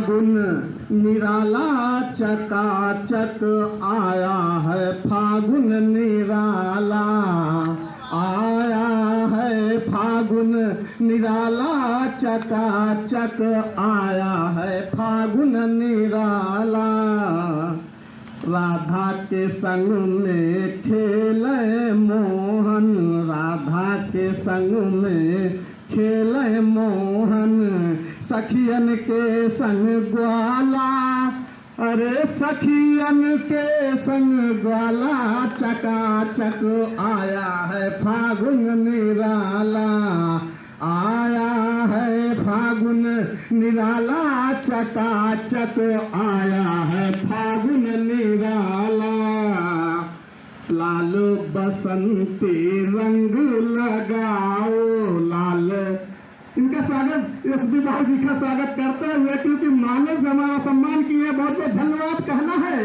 फागुन निराला चकाचक आया है, फागुन निराला आया है, फागुन निराला चकाचक आया है, फागुन निराला। राधा के संग में खेले मोहन, राधा के संग में खेले मोहन, सखियन के संग ग्वाला, अरे सखियन के संग ग्वाला चकाचक आया है, फागुन निराला आया है, फागुन निराला चकाचक आया है, फागुन निराला। लाल बसंती रंग लगाओ, लाल, इनका स्वागत, एस बी बाबू जी का स्वागत करते हुए, क्योंकि मानव से हमारा सम्मान किया, बहुत बहुत धन्यवाद कहना है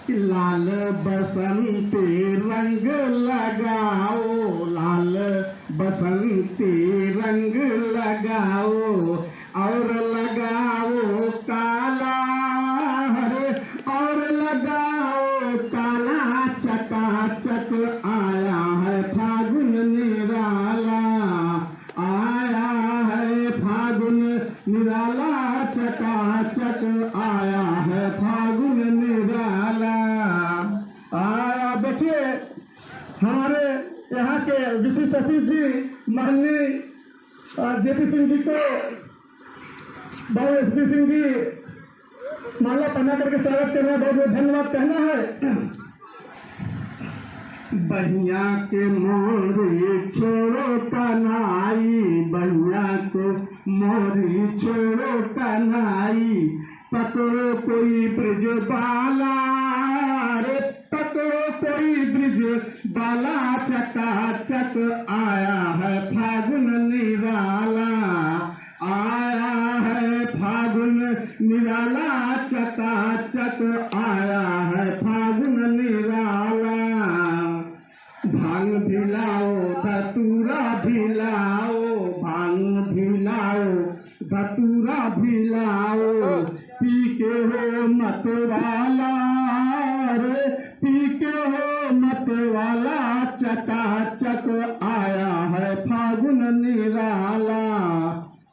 कि लाल बसंती रंग लगाओ, लाल बसंती रंग लगाओ और लगाओ काला, हरे और लगाओ काला, चकाचक आया है, फागुन निराला आया है, फागुन निराला चकाचक आया है, फागुन निराला आया। देखिए हमारे यहाँ के विशिष्ट सचिव जी माननीय जेपी सिंह जी को बाबू एस पी सिंह जी माला पहना करके स्वागत करना, बहुत बहुत धन्यवाद कहना है। बहिया के मोरी छोड़ो तनाई, बहिया को मोरी छोड़ो तनाई, पकड़ो कोई ब्रिज बाला, रे पकड़ो कोई ब्रिज बाला, चकाचक आया है, फागुन निराला आया है, फागुन निराला चकाचक आया है, फागुन निराला। भांग भिलाओ धतूरा भिलाओ, भांग भिलाओ धतूरा भिलाओ, पी के हो मत वाला, रे पी के हो मत वाला, चकाचक आया है, फागुन निराला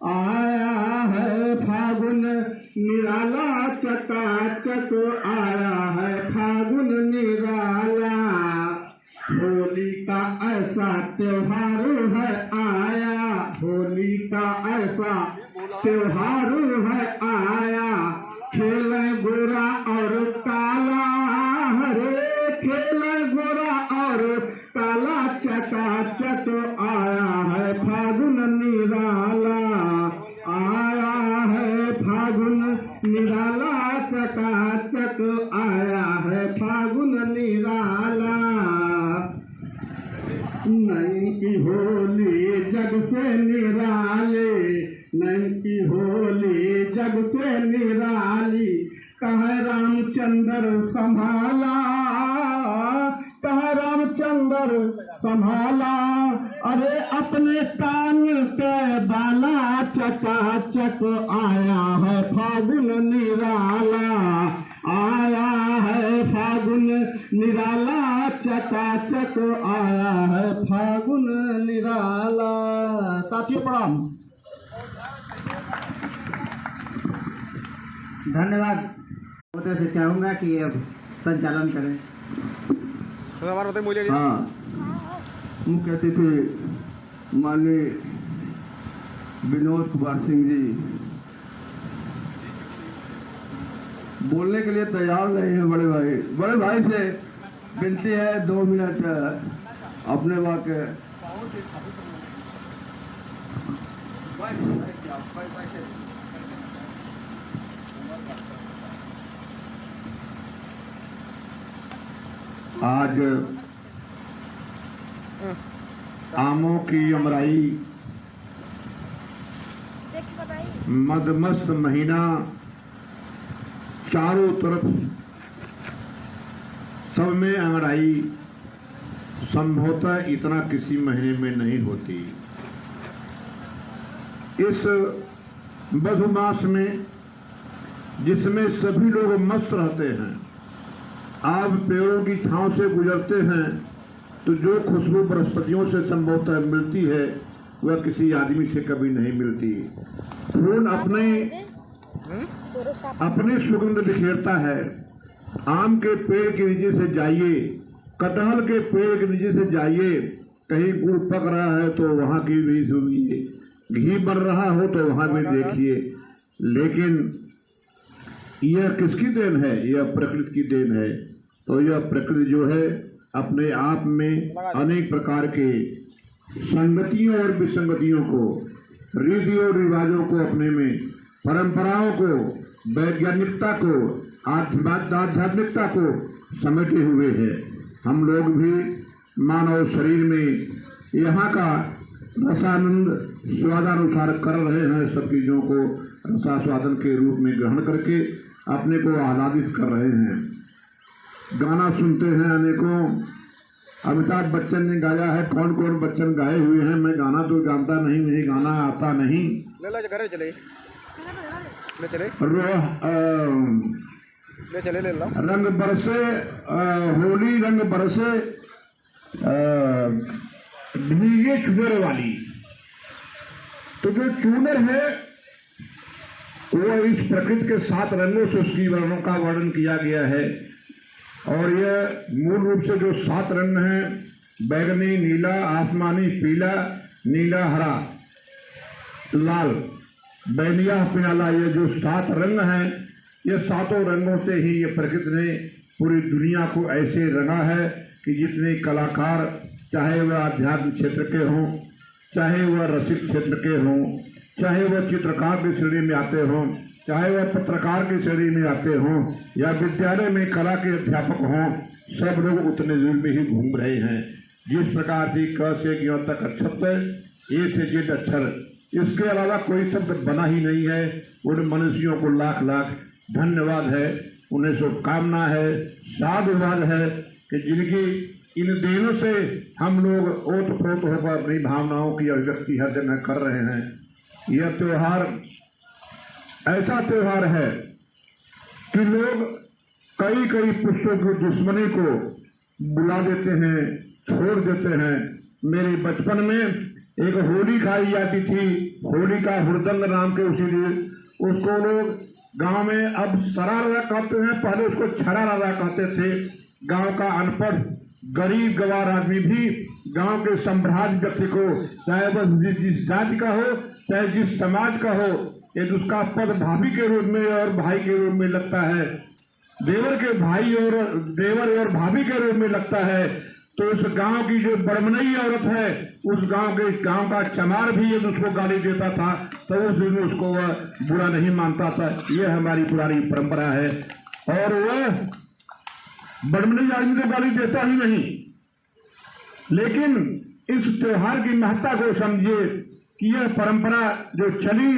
आया है, फागुन निराला चकाचक आया है, फागुन निराला। होली का ऐसा त्योहार है आया, होली का ऐसा त्योहार है आया, खेले गोरा और काला, हरे खेले गोरा और काला, चकाचक आया है, फागुन निराला आया है, फागुन निराला चकाचक आया है, फागुन निराला। नैन की होली जग से निराले, नैन की होली जग से निराली, कहे रामचंद्र संभाला, कहे रामचंद्र संभाला, अरे अपने कान के बाला, चकाचक आया है, फागुन निराला आया है, फागुन निराला चकाचक आया है, फागुन निराला। साथियों प्रणाम, धन्यवाद। से चाहूंगा कि अब संचालन करें। हाँ, मुख्य अतिथि माननीय विनोद कुमार सिंह जी बोलने के लिए तैयार नहीं है। बड़े भाई से विनती है 2 मिनट अपने वाक्य। आज आमों की अमराई, मदमस्त महीना, चारों तरफ सब में अंगड़ाई, संभवतः इतना किसी महीने में नहीं होती। इस मधुमास में जिसमें सभी लोग मस्त रहते हैं। आप पेड़ों की छांव से गुजरते हैं तो जो खुशबू वनस्पतियों से संभवतः मिलती है वह किसी आदमी से कभी नहीं मिलती। फूल अपनी सुगंध बिखेरता है। आम के पेड़ के नीचे से जाइए, कटहल के पेड़ के नीचे से जाइए, कहीं गुड़ पक रहा है तो वहां की भी सुनिए, घी बन रहा हो तो वहां भी देखिए। लेकिन यह किसकी देन है? यह प्रकृति की देन है। तो यह प्रकृति जो है अपने आप में अनेक प्रकार के संगतियों और विसंगतियों को, रीति और रिवाजों को अपने में, परंपराओं को, वैज्ञानिकता को, आध्यात्मिकता को समेटे हुए है। हम लोग भी मानव शरीर में यहाँ का रसानंद स्वादानुसार कर रहे हैं। सब चीजों को रसास्वादन के रूप में ग्रहण करके अपने को आह्लादित कर रहे हैं। गाना सुनते हैं अनेकों। अमिताभ बच्चन ने गाया है, कौन कौन बच्चन गाए हुए हैं मैं गाना तो जानता नहीं, मुझे गाना आता नहीं। रंग बरसे होली, रंग बरसे भीगे चूनर वाली। तो जो चूनर है वो इस प्रकृति के 7 रंगों से उसकी वर्णों का वर्णन किया गया है। और यह मूल रूप से जो 7 रंग हैं, बैगनी, नीला, आसमानी, पीला, नीला, हरा, लाल, बैनिया, पियाला, ये जो 7 रंग हैं, ये 7 रंगों से ही ये प्रकृति ने पूरी दुनिया को ऐसे रंगा है कि जितने कलाकार, चाहे वह आध्यात्मिक क्षेत्र के हों, चाहे वह रसिक क्षेत्र के हों, चाहे वह चित्रकार की श्रेणी में आते हों, चाहे वह पत्रकार की श्रेणी में आते हों, या विद्यालय में कला के अध्यापक हों, सब लोग उतने दूर में ही घूम रहे हैं। जिस प्रकार से क से ज्ञ तक अक्षर, ए से जेड अक्षर, इसके अलावा कोई शब्द बना ही नहीं है। उन मनुष्यों को लाख लाख धन्यवाद है, उन्हें शुभकामना है, साधुवाद है कि जिनकी इन देनों से हम लोग ओतप्रोत होकर अपनी भावनाओं की अभिव्यक्ति हर जगह कर रहे हैं। यह त्योहार ऐसा त्योहार है कि लोग कई कई पुरुषों की दुश्मनी को बुला देते हैं, छोड़ देते हैं। मेरे बचपन में एक होली खाई जाती थी, होली का हुरदंग नाम के, उसी लिए उसको लोग गांव में अब सरारा कहते हैं, पहले उसको छरारा कहते थे। गांव का अनपढ़ गरीब गवार आदमी भी गांव के संभ्रांत व्यक्ति को, चाहे वह जिस जाति का हो, चाहे जिस समाज का हो, यदि उसका पद भाभी के रूप में और भाई के रूप में लगता है, देवर के भाई और देवर और भाभी के रूप में लगता है, तो उस गांव की जो बड़मनई औरत है, उस गांव का चमार भी यदि उसको गाली देता था तो उस दिन उसको वह बुरा नहीं मानता था। यह हमारी पुरानी परंपरा है। और वह बड़मनई आदमी को गाली देता ही नहीं। लेकिन इस त्योहार की महत्ता को समझिए कि यह परंपरा जो चली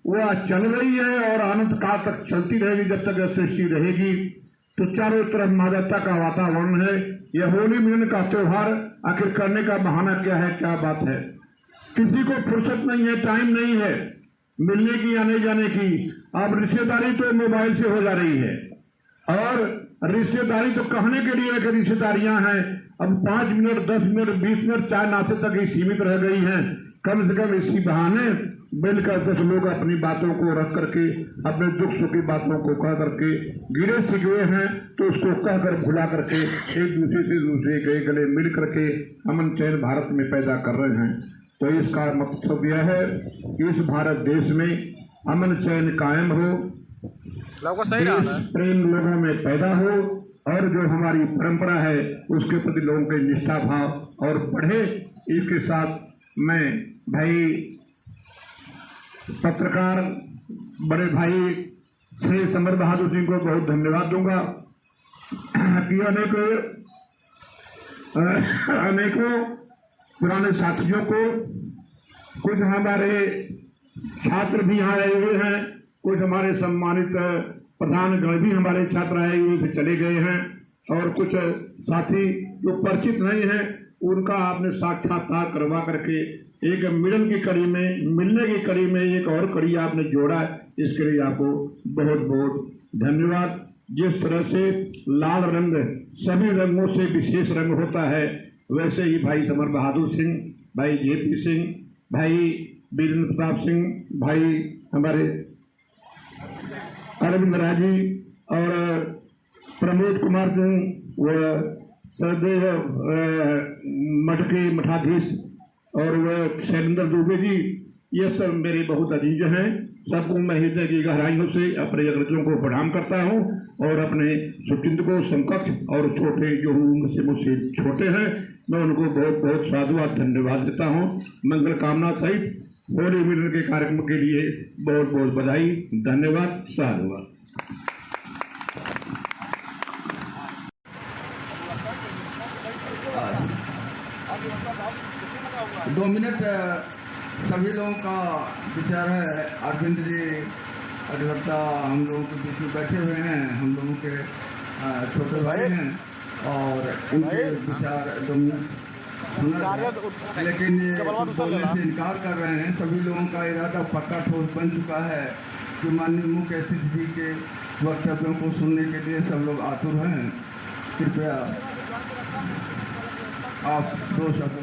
वह चल रही है और अनंत काल तक चलती रहेगी। जब तक यह सृष्टि रहेगी तो चारों तरफ मादकता का वातावरण है। यह होली मिलन का त्योहार आखिर करने का बहाना क्या है, क्या बात है? किसी को फुर्सत नहीं है, टाइम नहीं है मिलने की, आने जाने की। अब रिश्तेदारी तो मोबाइल से हो जा रही है, और रिश्तेदारी तो कहने के लिए कि रिश्तेदारियां हैं अब 5 मिनट, 10 मिनट, 20 मिनट चाय नाश्ते तक ही सीमित रह गई हैं। कम से कम इसी बहाने मिलकर 10 लोग अपनी बातों को रख करके, अपने दुख सुख की बातों को कह करके, गिरे सिगवे हैं तो उसको कहकर भुला करके एक दूसरे से दूसरे के गले मिल करके अमन चैन भारत में पैदा कर रहे हैं। तो इसका मकसद यह है कि इस भारत देश में अमन चैन कायम हो, देश प्रेम लोगों में पैदा हो, और जो हमारी परंपरा है उसके प्रति लोगों के निष्ठा भाव और बढ़े। इसके साथ मैं भाई पत्रकार बड़े भाई श्री समर बहादुर सिंह को बहुत धन्यवाद दूंगा कि अनेकों पुराने साथियों को, कुछ हमारे छात्र भी यहाँ आए हुए हैं, कुछ हमारे सम्मानित प्रधानगण भी हमारे छात्र आए हुए से चले गए हैं, और कुछ साथी जो परिचित नहीं हैं उनका आपने साक्षात्कार करवा करके एक मिलन की कड़ी में, मिलने की कड़ी में एक और कड़ी आपने जोड़ा। इसके लिए आपको बहुत बहुत धन्यवाद। जिस तरह से लाल रंग सभी रंगों से विशेष रंग होता है, वैसे ही भाई समर बहादुर सिंह, भाई जेपी सिंह, भाई वीरेंद्र प्रताप सिंह, भाई हमारे अरविंद राजी और प्रमोद कुमार सिंह व सरदेव मठ के मठाधीश और वह शैलेंद्र दुबे जी, ये सब मेरे बहुत अजीज हैं। सबको मैं हृदय की गहराइयों से अपने अग्रजों को प्रणाम करता हूं और अपने सुचिंत को समकक्ष और छोटे जो उम्र से मुझसे छोटे हैं, मैं उनको बहुत बहुत साधुवाद धन्यवाद देता हूं। मंगल कामना सहित होली मिलन के कार्यक्रम के लिए बहुत बहुत बधाई, धन्यवाद, साधुवाद। दो मिनट सभी लोगों का विचार है। अरविंद जी अधिवक्ता हम लोगों के बीच में बैठे हुए हैं, हम लोगों के छोटे भाई हैं और इनके विचार 2 मिनट सुना, लेकिन ये बोलने से इनकार कर रहे हैं। सभी लोगों का इरादा पक्का ठोस बन चुका है कि माननीय मुख्य अतिथि जी के वक्तव्यों को सुनने के लिए सब लोग आतुर हैं। कृपया आप 2 शब्द।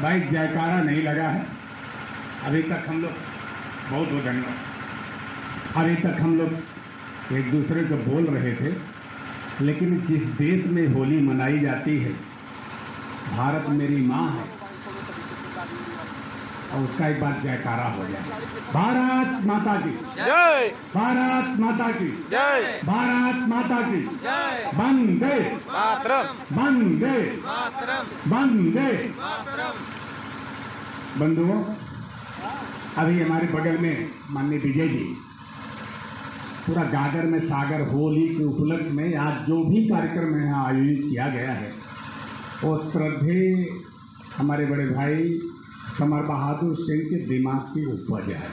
भाई जयकारा नहीं लगा है अभी तक, हम लोग बहुत धन्यवाद। अभी तक हम लोग एक दूसरे को बोल रहे थे, लेकिन जिस देश में होली मनाई जाती है, भारत मेरी माँ है, और उसका एक बार जयकारा हो जाए। भारत माता की जय, भारत माता की जय, भारत माता की जय, वंदे मातरम, वंदे मातरम, वंदे मातरम। बंधुओं, अभी हमारे बगल में माननीय विजय जी पूरा गागर में सागर होली के उपलक्ष्य में आज जो भी कार्यक्रम यहाँ आयोजित किया गया है, वो श्रद्धेय हमारे बड़े भाई समर बहादुर सिंह के दिमाग की उपज है।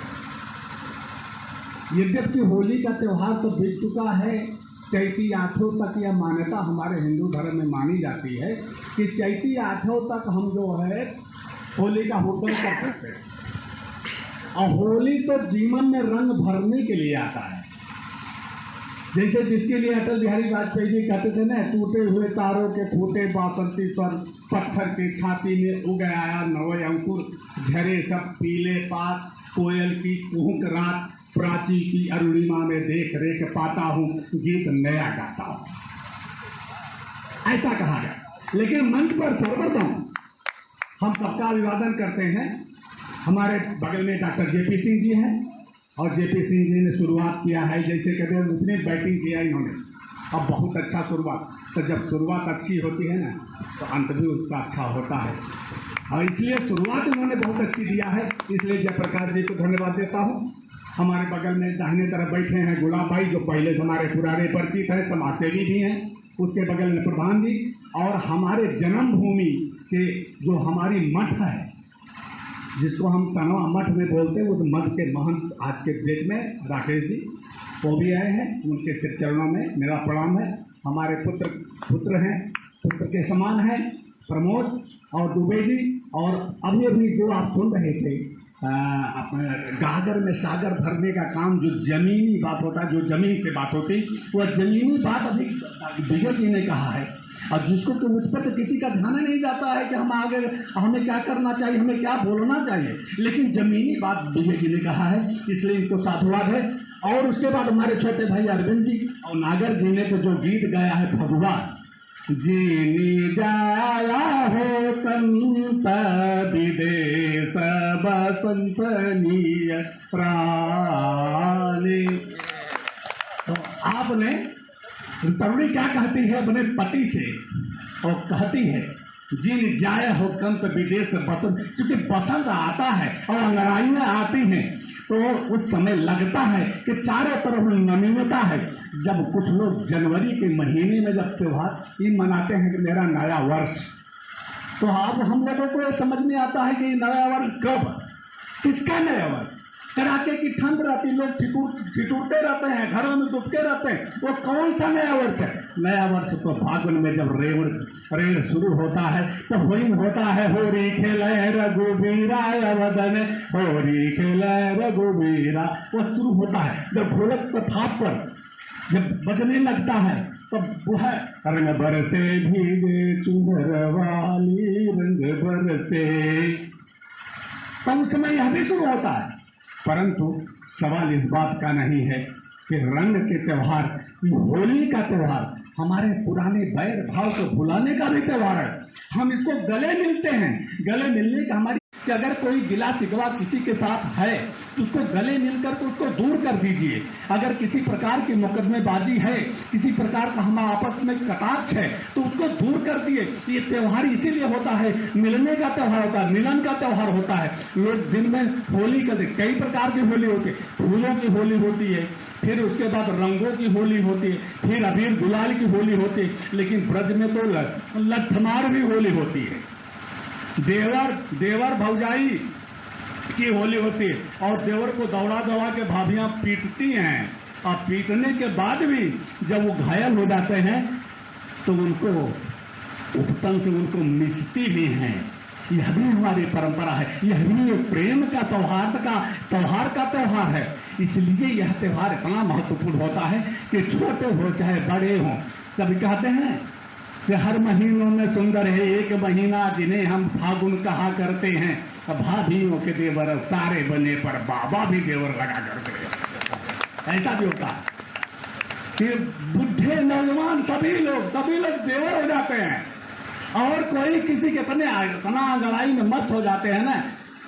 यद्यपि होली का त्यौहार तो बीत चुका है, चैती आठों तक यह मान्यता हमारे हिंदू धर्म में मानी जाती है कि चैती आठों तक हम जो है होली का हुक्म कर सकते हैं। और होली तो जीवन में रंग भरने के लिए आता है। जैसे जिसके लिए अटल बिहारी वाजपेयी जी कहते थे ना, टूटे हुए तारों के फूटे बासंती स्वर, पत्थर की छाती में उग आया नव अंकुर, झरे सब पीले पात, कोयल की कुहुक रात, प्राची की अरुणिमा में देख रेख पाता हूँ, गीत नया गाता हूँ, ऐसा कहा गया। लेकिन मंच पर सर्वप्रथम हम सबका अभिवादन करते हैं। हमारे बगल में डॉक्टर जेपी सिंह जी हैं, और जेपी सिंह जी ने शुरुआत किया है, जैसे कहते हैं उतनी बैटिंग किया इन्होंने, अब बहुत अच्छा शुरुआत। तो जब शुरुआत अच्छी होती है ना, तो अंत भी उसका अच्छा होता है, और इसलिए शुरुआत उन्होंने बहुत अच्छी दिया है, इसलिए जयप्रकाश जी को धन्यवाद देता हूँ। हमारे बगल में दाहिने तरफ बैठे हैं गुलाब भाई, जो पहले हमारे पुराने परिचित हैं, समाजसेवी भी हैं। उसके बगल में प्रधान जी, और हमारे जन्मभूमि के जो हमारी मठ है, जिसको हम तनवा मठ में बोलते हैं, उस मठ के महंत आज के डेट में राकेश जी वो भी आए हैं। उनके सिर चरणों में मेरा प्रणाम है। हमारे पुत्र हैं, पुत्र के समान हैं प्रमोद और दुबे जी। और अभी जो आप सुन रहे थे अपने गागर में सागर भरने का काम, जो जमीनी बात होता है, जो जमीन से बात होती, वह जमीनी बात अभी विजय जी ने कहा है, और जिसको कि उस पर तो किसी का ध्यान नहीं जाता है कि हम आगे हमें क्या करना चाहिए, हमें क्या बोलना चाहिए, लेकिन जमीनी बात विजय जी ने कहा है, इसलिए इनको साधुवाद है। और उसके बाद हमारे छोटे भाई अरविंद जी और नागर जी ने तो जो गीत गाया है, भगवा जीनी जाया हो कंत विदेश बसंतनीय प्राणी। तो आपने तरुणी क्या कहती है अपने पति से, और कहती है जिन जाए हो कंत विदेश बसंत, क्योंकि बसंत आता है और अंगड़ाइयाँ आती हैं, तो उस समय लगता है कि चारों तरफ नवीनता है। जब कुछ लोग जनवरी के महीने में जब त्योहार ये मनाते हैं कि मेरा नया वर्ष, तो अब हम लोगों को समझ में आता है कि नया वर्ष कब, किसका नया वर्ष, कड़ाके की ठंड रहती, लोग ठिठुरते रहते हैं, घरों में दुबके रहते हैं। वो कौन सा नया वर्ष है? नया वर्ष तो फागुन में जब रेड़ शुरू होता है तो वही होता है, होरी खेले रघुबीरा अवदन, होरी खेले रघुबीरा, वो शुरू होता है। जब ढोलक के थाप पर जब बजने लगता है तब वो है रंग बरसे भीगे चुनर वाली रंग बरसे, तो उस समय यह भी शुरू होता है। परंतु सवाल इस बात का नहीं है कि रंग के त्योहार, होली का त्योहार हमारे पुराने बैर भाव को भुलाने का भी त्योहार है। हम इसको गले मिलते हैं। गले मिलने का हमारी कि अगर कोई गिला शिकवा किसी के साथ है तो उसको गले मिलकर के उसको दूर कर दीजिए। अगर किसी प्रकार की मुकदमेबाजी है, किसी प्रकार का हम आपस में कटाक्ष है तो उसको दूर कर दिए। ये त्योहार इसीलिए होता है, मिलने का त्योहार होता है, मिलन का त्योहार होता है। लोग दिन में होली करते, कई प्रकार की होली होती है, फूलों की होली होती है, फिर उसके बाद रंगों की होली होती है, फिर अबीर गुलाल की होली होती है, लेकिन ब्रज में तो लठमार भी होली होती है। देवर भौजाई की होली होती है और देवर को दौड़ा दौड़ा के भाभियां पीटती हैं, और पीटने के बाद भी जब वो घायल हो जाते हैं तो उनको उपटन से उनको मिसती भी हैं। यह भी हमारी परंपरा है, यह भी एक प्रेम का सौहार्द का त्योहार है। इसलिए यह त्योहार इतना महत्वपूर्ण होता है कि छोटे हो चाहे बड़े हों, कभी कहते हैं कि हर महीनों में सुंदर है एक महीना जिन्हें हम फागुन कहा करते हैं, भाभियों के देवर सारे बने पर बाबा भी देवर लगा करते हैं। ऐसा भी होता है कि बुढ़े नौजवान सभी लोग देवर हो जाते हैं, और कोई किसी के इतना गड़ाई में मस्त हो जाते हैं ना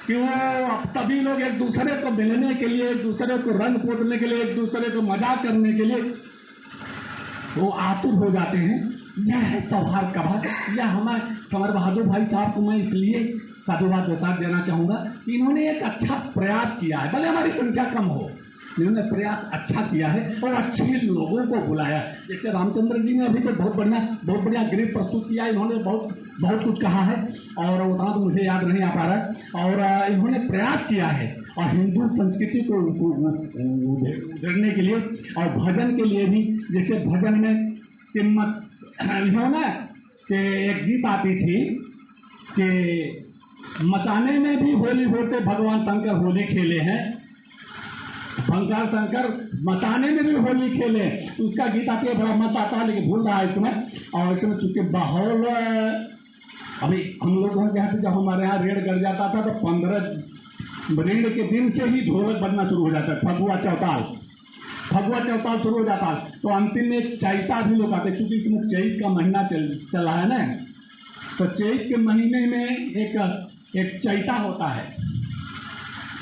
कि वो तभी लोग एक दूसरे को मिलने के लिए, एक दूसरे को रंग पोतने के लिए, एक दूसरे को मजाक करने के लिए वो आतुर हो जाते हैं। यह है सौहार्द का भाग। यह हमारे समर बहादुर भाई साहब को मैं इसलिए साधुवाद देना चाहूँगा कि इन्होंने एक अच्छा प्रयास किया है, भले हमारी संख्या कम हो, इन्होंने प्रयास अच्छा किया है और अच्छे लोगों को बुलाया। जैसे रामचंद्र जी ने अभी तो बहुत बढ़िया गीत प्रस्तुत किया, इन्होंने बहुत कुछ कहा है और उतना तो मुझे याद नहीं आ पा रहा है। और इन्होंने प्रयास किया है और हिंदू संस्कृति को उधेड़ने के लिए और भजन के लिए भी। जैसे भजन में किम्मत इन्होंने कि एक गीत आती थी कि मसाने में भी होली होते भगवान शंकर होली खेले हैं, भंकार शंकर मसाने में भी होली खेले। उसका गीत आती है, बड़ा मस्त आता है, लेकिन भूल रहा है इसमें। और इसमें चूंकि माहौल अभी हम लोगों के यहाँ से जब हमारे यहाँ रेड गड़ जाता था तो 15 ऋण के दिन से ही ढोलक बजना शुरू हो जाता है। फगुआ चौताल शुरू हो जाता है तो अंतिम में एक चैता भी लोग आते, चूंकि इसमें चैत का महीना चला है ना, तो चैत के महीने में एक चैता होता है।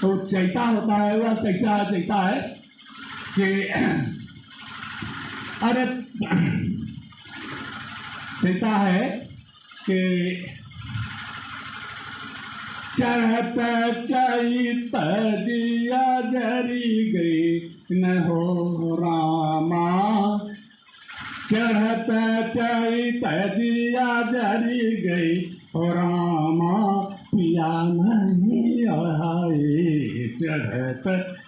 तो चैता होता है, वह चैता है कि अरे चैता है कि चढ़त चैत जिया जरी गई न हो रामा, चढ़त चैत जिया जरी गई हो रामा, पिया नहीं आए, चढ़त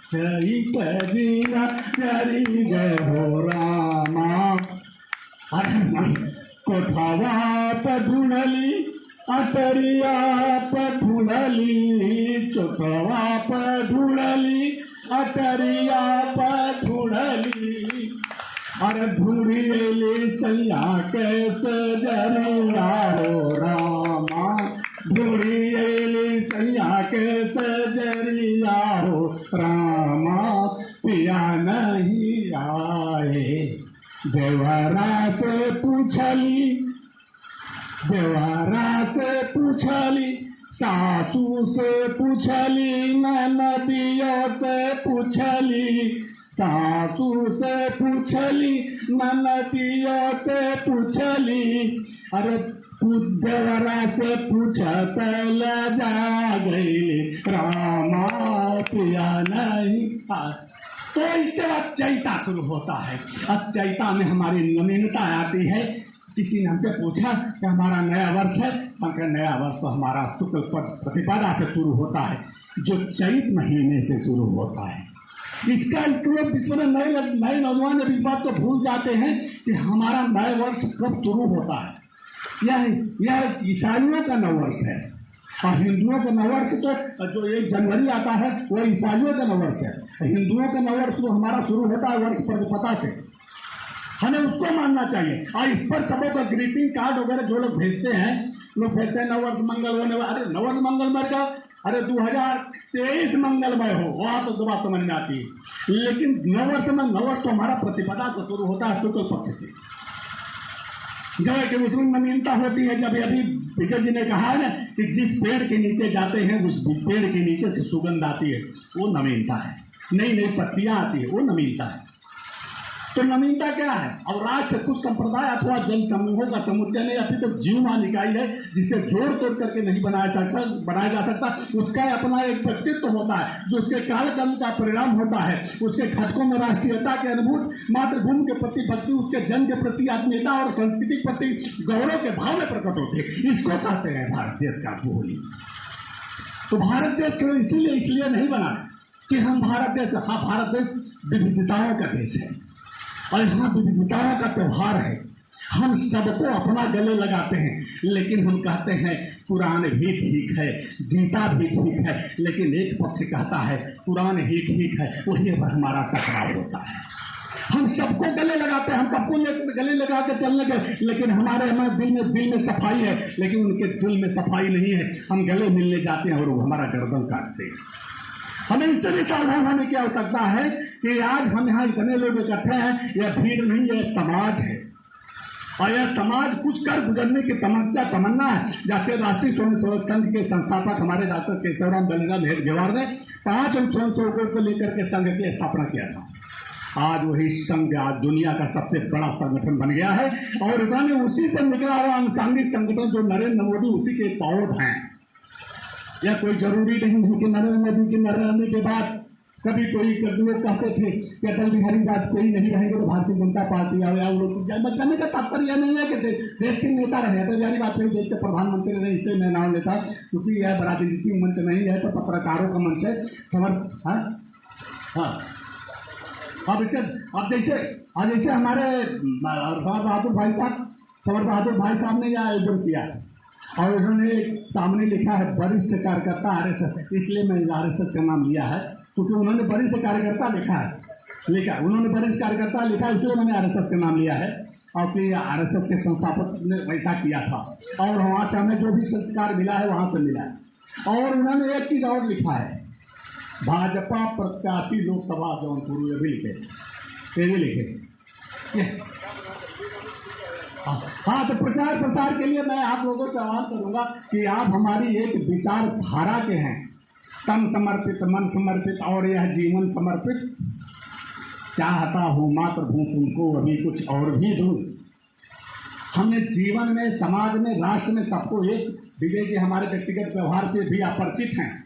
चैत जिया जरी गए हो रामा। कोठावा पर ढूंढली अटरिया पर ढूंढली, चोटवा पर ढूंढली अटरिया पर ढूंढली, अरे ढूंढी सैया कैसे जरिया हो रामा, ढूंढी सैया कैसे जरिया हो रामा, पिया नहीं आए। देवरा से पूछली, सासू से पूछली, ननदियों से पूछली, सासू से पूछली, ननदियों से पूछली, अरे देवरा से पूछत ल जा गई रामा, पिया नहीं। तो इससे अब चैता शुरू होता है। अब चैता में हमारी नवीनता आती है। किसी ने हमसे पूछा कि हमारा नया वर्ष है, नया वर्ष तो हमारा शुक्ल प्रतिपदा से शुरू होता है। जो चैत महीने से शुरू होता है। इसका इसमें नए नौजवान जब इस बात को भूल जाते हैं कि हमारा नए वर्ष कब शुरू होता है। यह ईसाइयों का नववर्ष है और हिंदुओं का नववर्ष तो जो 1 जनवरी आता है वो ईसाइयों का नववर्ष है। हिंदुओं का नववर्ष तो हमारा शुरू होता है वर्ष प्रतिपदा से, हमें उसको मानना चाहिए। और इस पर सबों का ग्रीटिंग कार्ड वगैरह जो लोग भेजते हैं नववर्ष मंगल होने वाला, अरे नववर्ष मंगलमय का, अरे 2023 मंगलमय हो, वहां तो बात समझ में आती है। लेकिन नववर्ष तो हमारा प्रतिपदा से शुरू होता है, शुक्ल पक्ष से। जब कि उसमें नवीनता होती है, जब अभी विजय जी ने कहा है ना कि जिस पेड़ के नीचे जाते हैं उस पेड़ के नीचे से सुगंध आती है, वो नवीनता है। नई नई पत्तियां आती है, वो नवीनता है। तो नवीनता क्या है? अब राष्ट्र कुछ संप्रदाय अथवा जन समूहों का समुच्चय नहीं, अभी तो जीवमान इकाई है जिसे जोड़ तोड़ करके नहीं बनाया जा सकता। उसका अपना एक व्यक्तित्व होता है जो उसके कालक्रम का परिणाम होता है। उसके घटकों में राष्ट्रीयता के अनुभूत, मातृभूमि के प्रति भक्ति, उसके जन के प्रति आत्मीयता और संस्कृति के प्रति गौरव के भाव में प्रकट होते हैं। इसको कहते हैं भारत देश का होली। तो भारत देश केवल इसलिए नहीं बना कि हम भारत देश, हाँ भारत देश विविधताओं का देश है और यहाँ विविधताओं का त्यौहार है। हम सबको अपना गले लगाते हैं, लेकिन हम कहते हैं कुरान भी ठीक है, गीता भी ठीक है, लेकिन एक पक्ष कहता है कुरान ही ठीक है, वही पर हमारा टकराव होता है। हम सबको गले लगाते हैं, हम सबको गले लगा के चलने के, लेकिन हमारे दिल में सफाई है, लेकिन उनके दिल में सफाई नहीं है। हम गले मिलने जाते हैं और वो हमारा गर्दन काटते हैं। हमें इससे भी सावधान होने की आवश्यकता है कि आज हम यहाँ इतने लोग इकट्ठे हैं, यह भीड़ नहीं, यह समाज है और यह समाज कुछ कर गुजरने की तमन्ना है। जैसे राष्ट्रीय स्वयं सेवक संघ के संस्थापक हमारे डॉक्टर केशवराम बलिराम हेडगेवार ने 5 स्वयं सेवकों को लेकर के संघ की स्थापना किया था। आज वही संघ आज दुनिया का सबसे बड़ा संगठन बन गया है और उन्होंने उसी से निकला हुआ अनुसांगिक संगठन जो नरेंद्र मोदी उसी के पौध हैं। यह कोई जरूरी नहीं है कि नरेंद्र मोदी के रहने के बाद कभी कोई लोग कहते थे कि अटल बिहारी वाजपेयी नहीं रहेंगे तो भारतीय जनता पार्टी या वो लोग कहने का तात्पर्य यह नहीं है कि देश के नेता रहे। अटल बिहारी वाजपेयी देश के प्रधानमंत्री रहे, इससे मैं नाम लेता क्योंकि यह राजनीतिक मंच नहीं है तो पत्रकारों का मंच है। अब जैसे हमारे समर बहादुर भाई साहब ने यह आयोजन किया और उन्होंने सामने लिखा है वरिष्ठ कार्यकर्ता RSS, इसलिए मैंने RSS का नाम लिया है क्योंकि उन्होंने वरिष्ठ कार्यकर्ता उन्होंने वरिष्ठ कार्यकर्ता लिखा, इसलिए मैंने RSS का नाम लिया है। और कि RSS के संस्थापक ने वैसा किया था और वहाँ से हमें जो भी संस्कार मिला है वहाँ से मिला है। और उन्होंने एक चीज़ और लिखा है, भाजपा प्रत्याशी लोकसभा जौनपुर, ये भी लिखे। हाँ, तो प्रचार प्रसार के लिए मैं आप लोगों से आह्वान करूंगा कि आप हमारी एक विचारधारा के हैं, तन समर्पित, मन समर्पित और यह जीवन समर्पित। चाहता हूँ मातृभूमि तुमको अभी कुछ और भी दूं। हमने जीवन में, समाज में, राष्ट्र में सबको एक, विजय जी हमारे व्यक्तिगत व्यवहार से भी अपरिचित हैं।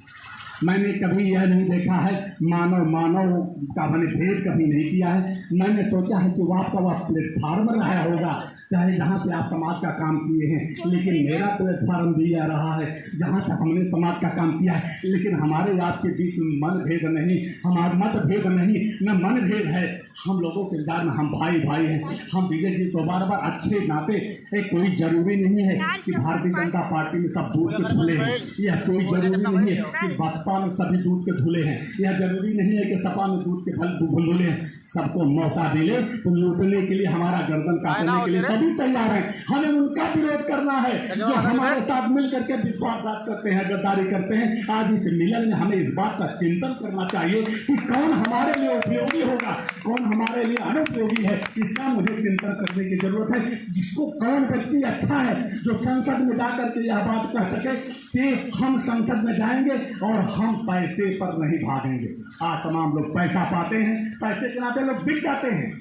मैंने कभी यह नहीं देखा है मानव का मैंने भेद कभी नहीं किया है। मैंने सोचा है कि वह प्लेटफार्म रहा होगा चाहे जहाँ से आप समाज का काम किए हैं, लेकिन मेरा प्लेटफार्म भी यह रहा है जहाँ से हमने समाज का काम किया है। लेकिन हमारे आपके बीच मन भेद नहीं, हमारा मत भेद नहीं, न मन भेद है। हम लोगों के विचार में हम भाई हैं। हम विजय जी को बार अच्छे नाते, कोई जरूरी नहीं है कि भारतीय जनता पार्टी में सब दूध के धुले हैं, यह कोई जरूरी नहीं है कि बसपा में सभी दूध के धुले हैं, यह जरूरी नहीं है कि सपा में दूध के धुले हैं। सबको मौका मिले तो लूटने के लिए, हमारा गर्दन काटने के लिए सभी तैयार हैं। हमें उनका विरोध करना है जो हमारे साथ मिल करके विश्वासघात करते हैं, गद्दारी करते हैं। आज इस मिलन में हमें इस बात का चिंतन करना चाहिए कि कौन हमारे लिए उपयोगी होगा, कौन हमारे लिए अनुपयोगी है। इसका मुझे चिंतन करने की जरूरत है। जिसको कौन व्यक्ति अच्छा है जो संसद में जाकर के यह बात कह सके कि हम संसद में जाएंगे और हम पैसे पर नहीं भागेंगे। आज तमाम लोग पैसा पाते हैं, पैसे के नाते लोग बिक जाते हैं,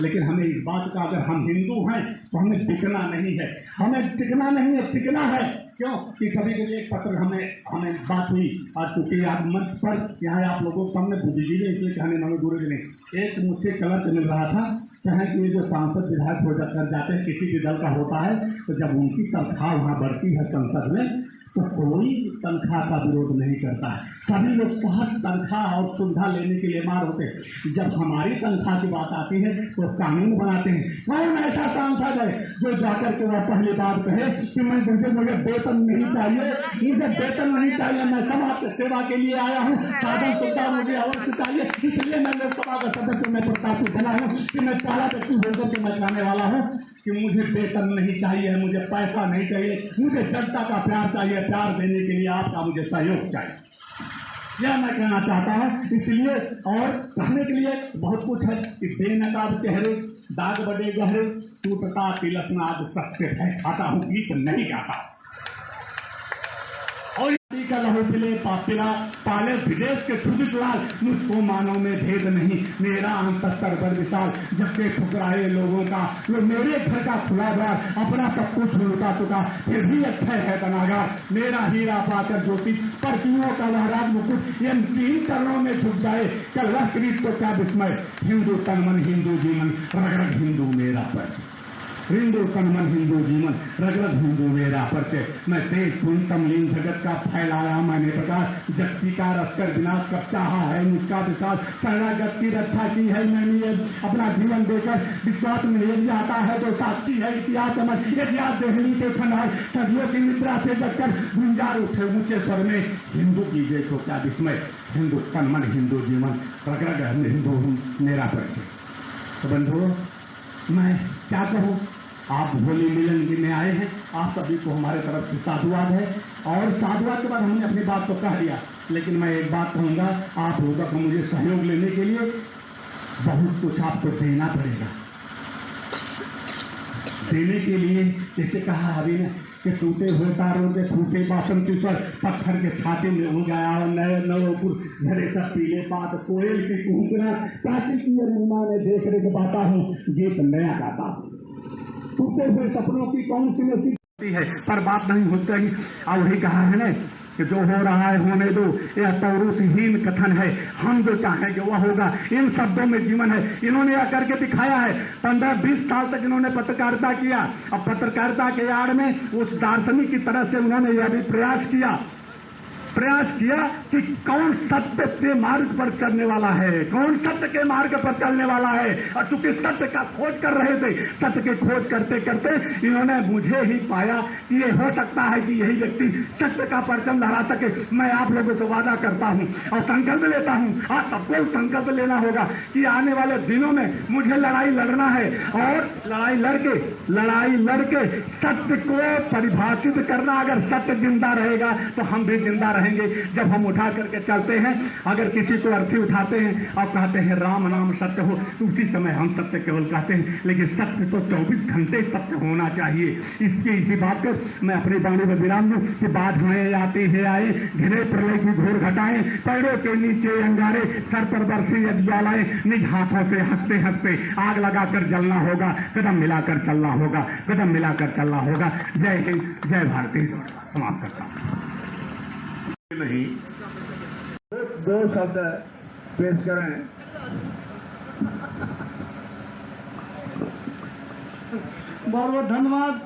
लेकिन हमें इस बात का, अगर हम हिंदू हैं तो हमें बिकना नहीं है, हमें टिकना नहीं है, टिकना है। क्यों कि कभी एक पत्र हमें बात हुई, और चूंकि आज मंच पर यहाँ आप लोगों के सामने बुद्धिजीवी इसलिए कहने नवे गुरु जी ने एक मुझसे कलर मिल रहा था, कहें कि ये जो सांसद विधायक हो जाते हैं किसी भी दल का होता है, तो जब उनकी तनख्वाह वहाँ बढ़ती है संसद में तो कोई तनख्वाह का विरोध नहीं करता है। सभी लोग सहज तनख्वाह और सुविधा लेने के लिए मार होते हैं। जब हमारी तनख्वाह की बात आती है तो कानून बनाते हैं। कौन ऐसा सांसद है जो जाकर के वह पहली बात कहे कि मुझे वेतन नहीं चाहिए, मुझे वेतन नहीं चाहिए, मैं समाज की सेवा के लिए आया हूँ, साधन सुविधा मुझे अवश्य चाहिए, इसलिए मैं लोकसभा का सदस्य मैं प्रत्याशी बना हूँ कि मैं पहला व्यक्ति होकर के मैं कहने वाला हूँ कि मुझे वेतन नहीं चाहिए, मुझे पैसा नहीं चाहिए, मुझे जनता का प्यार चाहिए। प्यार देने के लिए आपका मुझे सहयोग चाहिए, यह मैं कहना चाहता हूँ। इसलिए और कहने के लिए बहुत कुछ है कि बेनकाब चेहरे, दाग बड़े गहरे, टूटता तिलस्नाद सबसे है, खाता हूँ गीत नहीं गाता। और का लहू पिले पापिला पाले विदेश के सुदित लाल, मुझको मानव में भेद नहीं, मेरा अंतस्तर बड़ विशाल। जबकि ठुकराए लोगों का वो मेरे घर का खुला द्वार, अपना सब कुछ लूटा चुका फिर भी अच्छा है तनागार। मेरा हीरा पाकर ज्योति पर क्यों का लहराज मुकुट, ये तीन चरणों में झुक जाए कल किरीट को क्या विस्मय। हिंदू तन मन हिंदू जीवन, रग रग हिंदू मेरा परिचय, हिंदू तन मन हिंदू जीवन, रग रग हिंदू मेरा परिचय। मैं तेज पूर्णतम लीन जगत का फैलाया मैंने प्रकाश, जगती का रसकर विनाश कब चाहा है मुझका विश्वास। शरणागत की रक्षा की है मैंने अपना जीवन देकर, विश्वास में यदि आता है तो साक्षी है इतिहास अमर। इतिहास देहली के खंडार सदियों की निद्रा से जगकर गुंजार उठे ऊंचे स्वर में, हिंदू की जय को क्या विस्मय। हिंदू तन मन हिंदू जीवन, रग रग हिंदू मेरा परिचय। तो बंधुओं मैं क्या कहूँ, आप होली मिलन में आए हैं, आप सभी को हमारे तरफ से साधुवाद है। और साधुवाद के बाद हमने अपनी बात तो कह दिया, लेकिन मैं एक बात कहूँगा, आप लोगों को मुझे सहयोग लेने के लिए बहुत कुछ आपको देना पड़ेगा। देने के लिए जैसे कहा अभी ने कि टूटे हुए तारों के फूटे बासंती स्वर, पत्थर के छाते में हो गया और नए नवोपुर झरे सब पीले पात, कोयल की कुहकना प्राची की महिमा में देख रेख पाता हूँ, गीत नया गाता हूँ। टूटे हुए सपनों की कौन सी नसीब है, पर बात नहीं होती। और वही कहा है ना कि जो हो रहा है होने दो, यह पौरुषहीन कथन है, हम जो चाहेंगे वह होगा। इन शब्दों में जीवन है। इन्होंने यह करके दिखाया है। 15-20 साल तक इन्होंने पत्रकारिता किया। अब पत्रकारिता के आड़ में उस दार्शनिक की तरह से उन्होंने यह भी प्रयास किया कि कौन सत्य के मार्ग पर चलने वाला है, कौन सत्य के मार्ग पर चलने वाला है। और चूंकि सत्य का खोज कर रहे थे, सत्य की खोज करते करते इन्होंने मुझे ही पाया कि ये हो सकता है कि यही व्यक्ति सत्य का परचम लहरा सके। मैं आप लोगों से वादा करता हूं और संकल्प लेता हूं, आप सबको संकल्प लेना होगा कि आने वाले दिनों में मुझे लड़ाई लड़ना है। और लड़ाई लड़के सत्य को परिभाषित करना। अगर सत्य जिंदा रहेगा तो हम भी जिंदा रहेंगे। जब हम उठा करके चलते हैं, अगर किसी को अर्थी उठाते हैं और कहते हैं राम नाम सत्य हो, तो उसी समय हम सत्य केवल कहते हैं। लेकिन सत्य तो 24 घंटे सत्य होना चाहिए। इसी बात को मैं अपनी वाणी में विराम दूं कि बाधाएं आती है आए, घिरे प्रलय की घोर घटाएं, पैरों के नीचे अंगारे, सर पर बरसे ज्वालाएं, निज हाथों से हंसते हंसते आग लगाकर जलना होगा, कदम मिलाकर चलना होगा, कदम मिलाकर चलना होगा। जय हिंद, जय भारती। समाप्त करता हूं। नहीं दो शब्द पेश करें। बहुत बहुत धन्यवाद।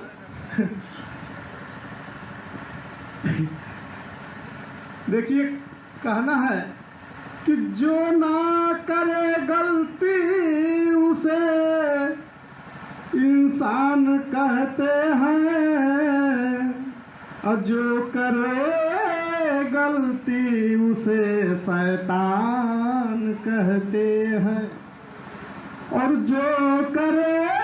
देखिए कहना है कि जो ना करे गलती उसे इंसान कहते हैं, और जो करे गलती उसे शैतान कहते हैं, और जो करे